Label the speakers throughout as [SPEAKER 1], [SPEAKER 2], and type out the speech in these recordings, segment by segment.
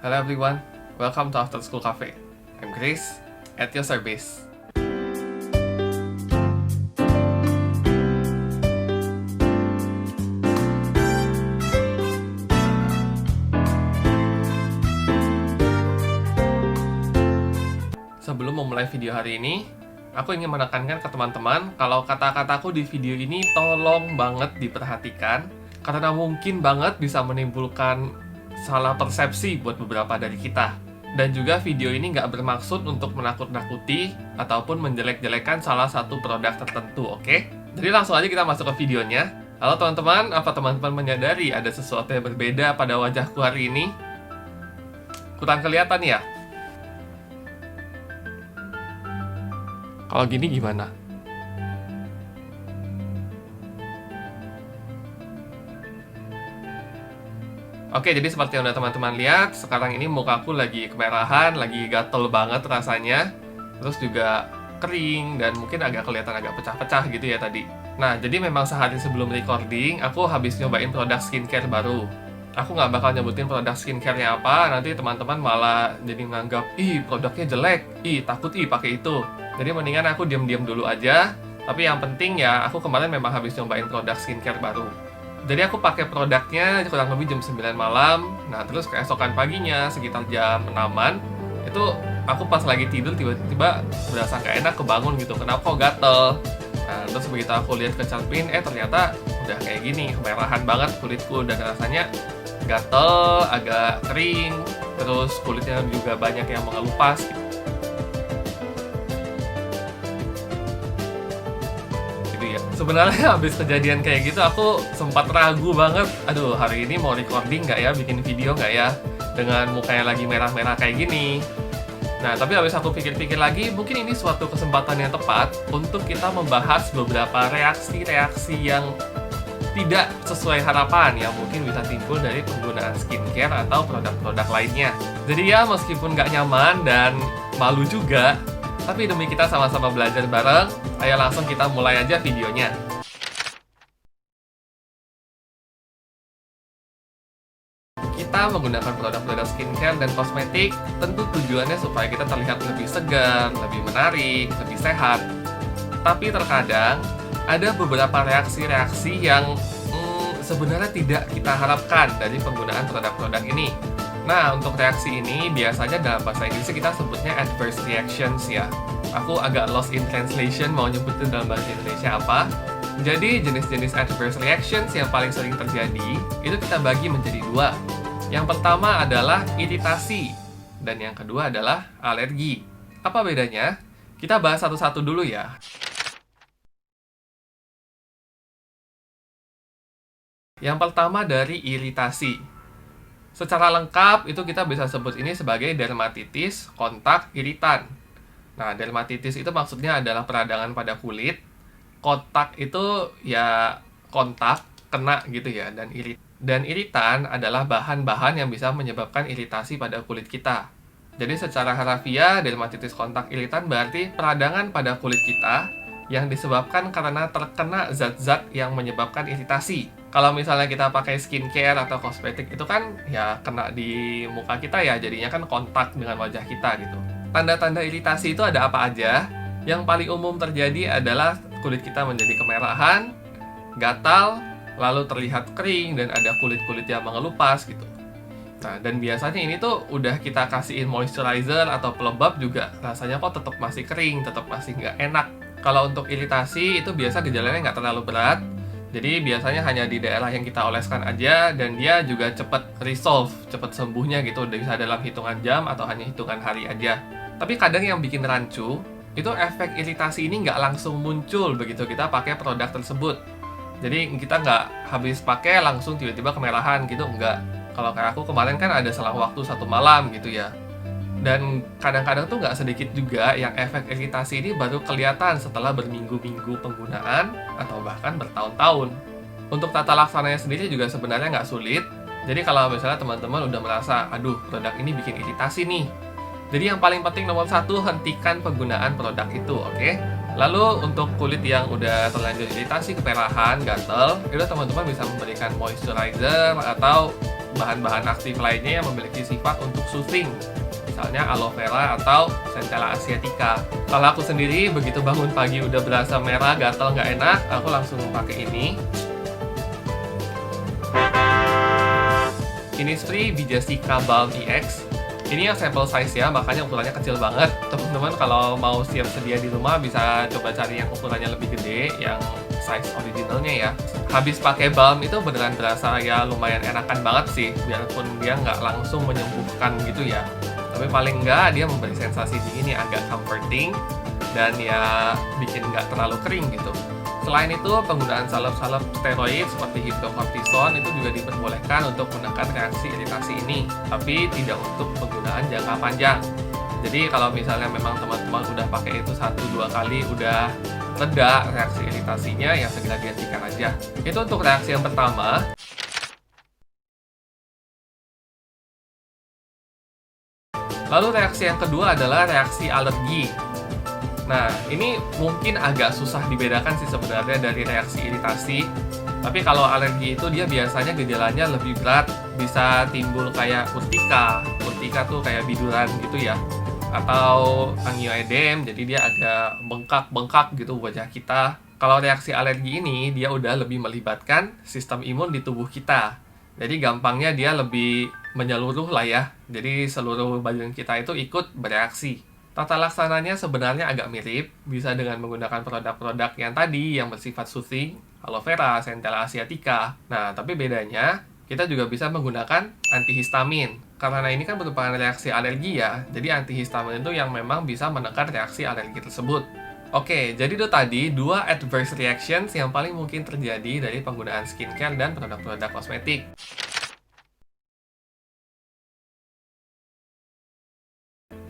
[SPEAKER 1] Hello everyone, welcome to After School Cafe. I'm Chris, at your service. Sebelum memulai video hari ini, aku ingin menekankan ke teman-teman kalau kata-kataku di video ini tolong banget diperhatikan karena mungkin banget bisa menimbulkan salah persepsi buat beberapa dari kita. Dan juga video ini nggak bermaksud untuk menakut-nakuti ataupun menjelek-jelekan salah satu produk tertentu, oke? Jadi langsung aja kita masuk ke videonya. Halo teman-teman, apa teman-teman menyadari ada sesuatu yang berbeda pada wajahku hari ini? Kurang kelihatan ya? Kalau gini gimana? Oke, jadi seperti yang udah teman-teman lihat, sekarang ini mukaku lagi kemerahan, lagi gatel banget rasanya. Terus juga kering, dan mungkin agak kelihatan agak pecah-pecah gitu ya tadi. Nah, jadi memang sehari sebelum recording, aku habis nyobain produk skincare baru. Aku nggak bakal nyebutin produk skincare-nya apa, nanti teman-teman malah jadi nganggap, ih produknya jelek, ih takut pakai itu. Jadi mendingan aku diam-diam dulu aja. Tapi yang penting ya, aku kemarin memang habis nyobain produk skincare baru. Jadi aku pakai produknya kurang lebih jam 9 malam. Nah, terus keesokan paginya sekitar jam 6-an, itu aku pas lagi tidur tiba-tiba berasa nggak enak, kebangun gitu. Kenapa kok gatel? Nah, terus begitu aku lihat ke cermin, ternyata udah kayak gini, kemerahan banget kulitku dan rasanya gatel, agak kering, terus kulitnya juga banyak yang mengelupas gitu ya. Sebenarnya habis kejadian kayak gitu aku sempat ragu banget, aduh hari ini mau recording nggak ya, bikin video nggak ya dengan mukanya lagi merah-merah kayak gini. Nah, tapi habis aku pikir-pikir lagi, mungkin ini suatu kesempatan yang tepat untuk kita membahas beberapa reaksi-reaksi yang tidak sesuai harapan yang mungkin bisa timbul dari penggunaan skincare atau produk-produk lainnya. Jadi ya, meskipun nggak nyaman dan malu juga, tapi demi kita sama-sama belajar bareng, ayo langsung kita mulai aja videonya. Kita menggunakan produk-produk skincare dan kosmetik, tentu tujuannya supaya kita terlihat lebih segar, lebih menarik, lebih sehat. Tapi terkadang ada beberapa reaksi-reaksi yang sebenarnya tidak kita harapkan dari penggunaan produk-produk ini. Nah, untuk reaksi ini biasanya dalam bahasa Inggris kita sebutnya adverse reactions ya. Aku agak lost in translation mau nyebutin dalam bahasa Indonesia apa. Jadi jenis-jenis adverse reactions yang paling sering terjadi itu kita bagi menjadi dua. Yang pertama adalah iritasi dan yang kedua adalah alergi. Apa bedanya? Kita bahas satu-satu dulu ya. Yang pertama dari iritasi. Secara lengkap itu kita bisa sebut ini sebagai dermatitis kontak iritan. Nah, dermatitis itu maksudnya adalah peradangan pada kulit. Kontak itu ya kontak, kena gitu ya. Dan iritan adalah bahan-bahan yang bisa menyebabkan iritasi pada kulit kita. Jadi secara harafiah, dermatitis kontak iritan berarti peradangan pada kulit kita yang disebabkan karena terkena zat-zat yang menyebabkan iritasi. Kalau misalnya kita pakai skincare atau kosmetik itu kan ya kena di muka kita ya, jadinya kan kontak dengan wajah kita gitu. Tanda-tanda iritasi itu ada apa aja? Yang paling umum terjadi adalah kulit kita menjadi kemerahan, gatal, lalu terlihat kering dan ada kulit-kulit yang mengelupas gitu. Nah, dan biasanya ini tuh udah kita kasihin moisturizer atau pelembab juga rasanya kok tetap masih kering, tetap masih nggak enak. Kalau untuk iritasi itu biasa gejalanya nggak terlalu berat, jadi biasanya hanya di daerah yang kita oleskan aja dan dia juga cepat resolve, cepat sembuhnya gitu, udah bisa dalam hitungan jam atau hanya hitungan hari aja. Tapi kadang yang bikin rancu, itu efek iritasi ini nggak langsung muncul begitu kita pakai produk tersebut. Jadi kita nggak habis pakai langsung tiba-tiba kemerahan gitu, nggak. Kalau kayak aku kemarin kan ada selang waktu 1 malam gitu ya. Dan kadang-kadang tuh nggak sedikit juga yang efek iritasi ini baru kelihatan setelah berminggu-minggu penggunaan atau bahkan bertahun-tahun. Untuk tata laksananya sendiri juga sebenarnya nggak sulit. Jadi kalau misalnya teman-teman udah merasa, aduh produk ini bikin iritasi nih. Jadi yang paling penting nomor 1, hentikan penggunaan produk itu, oke? Lalu untuk kulit yang udah terlanjur iritasi, kemerahan, gatel, itu teman-teman bisa memberikan moisturizer atau bahan-bahan aktif lainnya yang memiliki sifat untuk soothing, misalnya aloe vera atau Centella asiatica. Kalau aku sendiri begitu bangun pagi udah berasa merah, gatal, nggak enak, aku langsung pakai ini. Innisfree Bijasika Balm EX. Ini yang sample size ya, makanya ukurannya kecil banget. Teman-teman kalau mau siap sedia di rumah bisa coba cari yang ukurannya lebih gede, yang size originalnya ya. Habis pakai balm itu beneran berasa ya lumayan enakan banget sih, biarpun dia nggak langsung menyembuhkan gitu ya. Tapi paling nggak dia memberi sensasi dingin yang agak comforting dan ya bikin nggak terlalu kering gitu. Selain itu, penggunaan salep-salep steroid seperti hidrokortison itu juga diperbolehkan untuk menekan reaksi iritasi ini, tapi tidak untuk penggunaan jangka panjang. Jadi kalau misalnya memang teman-teman udah pakai itu 1-2 kali udah reda reaksi iritasinya, ya segera dihentikan aja. Itu untuk reaksi yang pertama. Lalu reaksi yang kedua adalah reaksi alergi. Nah, ini mungkin agak susah dibedakan sih sebenarnya dari reaksi iritasi. Tapi kalau alergi itu dia biasanya gejalanya lebih berat, bisa timbul kayak urtika. Urtika tuh kayak biduran gitu ya. Atau angioedem, jadi dia agak bengkak-bengkak gitu wajah kita. Kalau reaksi alergi ini, dia udah lebih melibatkan sistem imun di tubuh kita. Jadi gampangnya dia lebih menyeluruh lah ya. Jadi seluruh badan kita itu ikut bereaksi. Tata laksananya sebenarnya agak mirip, bisa dengan menggunakan produk-produk yang tadi yang bersifat soothing, aloe vera, Centella asiatica. Nah, tapi bedanya kita juga bisa menggunakan antihistamin. Karena ini kan merupakan reaksi alergi ya, jadi antihistamin itu yang memang bisa menekan reaksi alergi tersebut. Oke, jadi itu tadi 2 adverse reactions yang paling mungkin terjadi dari penggunaan skincare dan produk-produk kosmetik.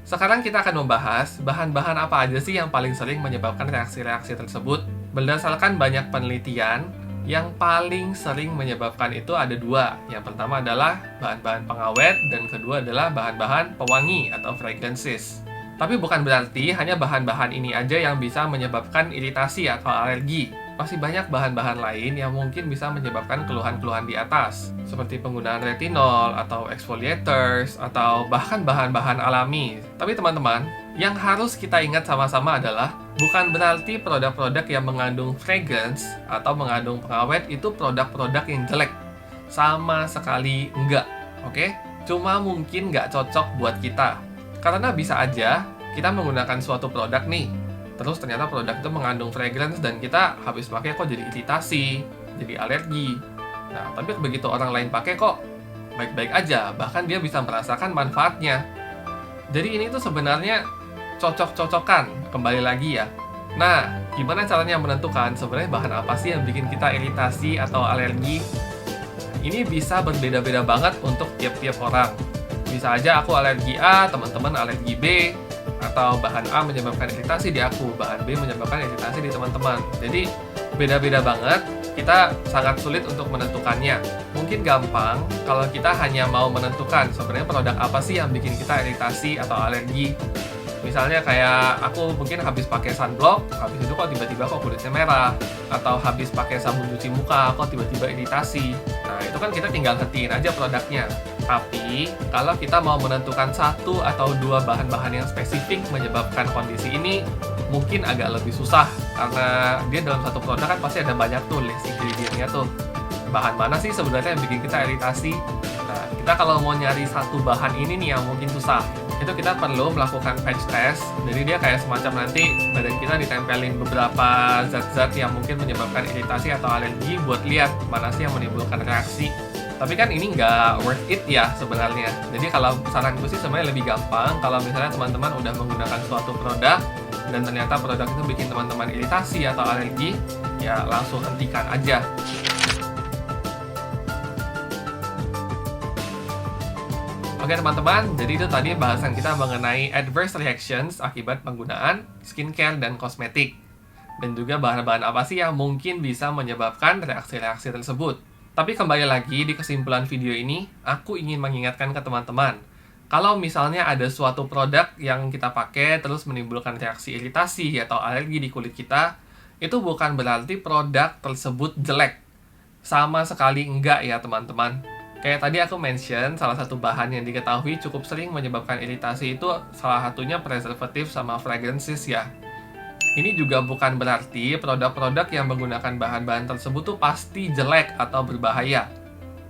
[SPEAKER 1] Sekarang kita akan membahas bahan-bahan apa aja sih yang paling sering menyebabkan reaksi-reaksi tersebut. Berdasarkan banyak penelitian, yang paling sering menyebabkan itu ada 2. Yang pertama adalah bahan-bahan pengawet, dan kedua adalah bahan-bahan pewangi atau fragrances. Tapi bukan berarti hanya bahan-bahan ini aja yang bisa menyebabkan iritasi atau alergi. Masih banyak bahan-bahan lain yang mungkin bisa menyebabkan keluhan-keluhan di atas, seperti penggunaan retinol, atau exfoliators, atau bahkan bahan-bahan alami. Tapi teman-teman, yang harus kita ingat sama-sama adalah bukan berarti produk-produk yang mengandung fragrance atau mengandung pengawet itu produk-produk yang jelek. Sama sekali enggak, oke? Cuma mungkin nggak cocok buat kita. Karena bisa aja kita menggunakan suatu produk nih, terus ternyata produk itu mengandung fragrance dan kita habis pakai kok jadi iritasi, jadi alergi. Nah, tapi begitu orang lain pakai kok baik-baik aja, bahkan dia bisa merasakan manfaatnya. Jadi ini tuh sebenarnya cocok-cocokan, kembali lagi ya. Nah, gimana caranya menentukan sebenarnya bahan apa sih yang bikin kita iritasi atau alergi? Ini bisa berbeda-beda banget untuk tiap-tiap orang. Bisa aja aku alergi A, teman-teman alergi B, atau bahan A menyebabkan iritasi di aku, bahan B menyebabkan iritasi di teman-teman. Jadi beda-beda banget, kita sangat sulit untuk menentukannya. Mungkin gampang kalau kita hanya mau menentukan sebenarnya produk apa sih yang bikin kita iritasi atau alergi. Misalnya kayak aku mungkin habis pakai sunblock, habis itu kok tiba-tiba kok kulitnya merah, atau habis pakai sabun cuci muka kok tiba-tiba iritasi. Nah, itu kan kita tinggal hentiin aja produknya. Tapi, kalau kita mau menentukan 1 atau 2 bahan-bahan yang spesifik menyebabkan kondisi ini, mungkin agak lebih susah. Karena dia dalam satu produk kan pasti ada banyak tuh list ingredient-nya tuh. Bahan mana sih sebenarnya yang bikin kita iritasi? Nah, kita kalau mau nyari satu bahan ini nih yang mungkin susah, itu kita perlu melakukan patch test. Jadi dia kayak semacam nanti badan kita ditempelin beberapa zat-zat yang mungkin menyebabkan iritasi atau alergi buat lihat mana sih yang menimbulkan reaksi. Tapi kan ini nggak worth it ya sebenarnya. Jadi kalau saranku sih sebenarnya lebih gampang kalau misalnya teman-teman udah menggunakan suatu produk dan ternyata produk itu bikin teman-teman iritasi atau alergi, ya langsung hentikan aja. Oke teman-teman, jadi itu tadi bahasan kita mengenai adverse reactions akibat penggunaan skincare dan kosmetik. Dan juga bahan-bahan apa sih yang mungkin bisa menyebabkan reaksi-reaksi tersebut. Tapi kembali lagi di kesimpulan video ini, aku ingin mengingatkan ke teman-teman, kalau misalnya ada suatu produk yang kita pakai terus menimbulkan reaksi iritasi atau alergi di kulit kita, itu bukan berarti produk tersebut jelek. Sama sekali enggak ya teman-teman. Kayak tadi aku mention, salah satu bahan yang diketahui cukup sering menyebabkan iritasi itu salah satunya preservatif sama fragrances ya. Ini juga bukan berarti produk-produk yang menggunakan bahan-bahan tersebut tuh pasti jelek atau berbahaya.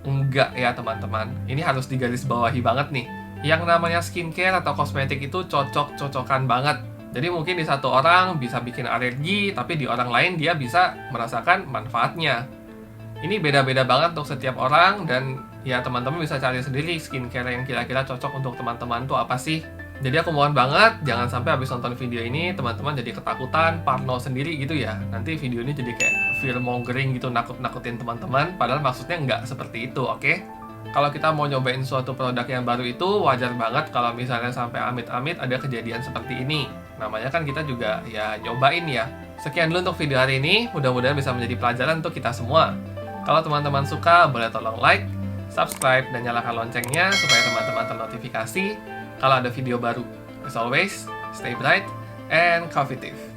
[SPEAKER 1] Enggak ya teman-teman, ini harus digarisbawahi banget nih. Yang namanya skincare atau kosmetik itu cocok-cocokan banget. Jadi mungkin di satu orang bisa bikin alergi, tapi di orang lain dia bisa merasakan manfaatnya. Ini beda-beda banget untuk setiap orang, dan ya teman-teman bisa cari sendiri skincare yang kira-kira cocok untuk teman-teman tuh apa sih. Jadi aku mohon banget, jangan sampai habis nonton video ini teman-teman jadi ketakutan, parno sendiri gitu ya. Nanti video ini jadi kayak fear mongering gitu, nakut-nakutin teman-teman, padahal maksudnya nggak seperti itu, oke? Kalau kita mau nyobain suatu produk yang baru itu, wajar banget kalau misalnya sampai amit-amit ada kejadian seperti ini. Namanya kan kita juga ya nyobain ya. Sekian dulu untuk video hari ini, mudah-mudahan bisa menjadi pelajaran untuk kita semua. Kalau teman-teman suka, boleh tolong like, subscribe, dan nyalakan loncengnya supaya teman-teman ternotifikasi kalau ada video baru. As always, stay bright and coffeetive.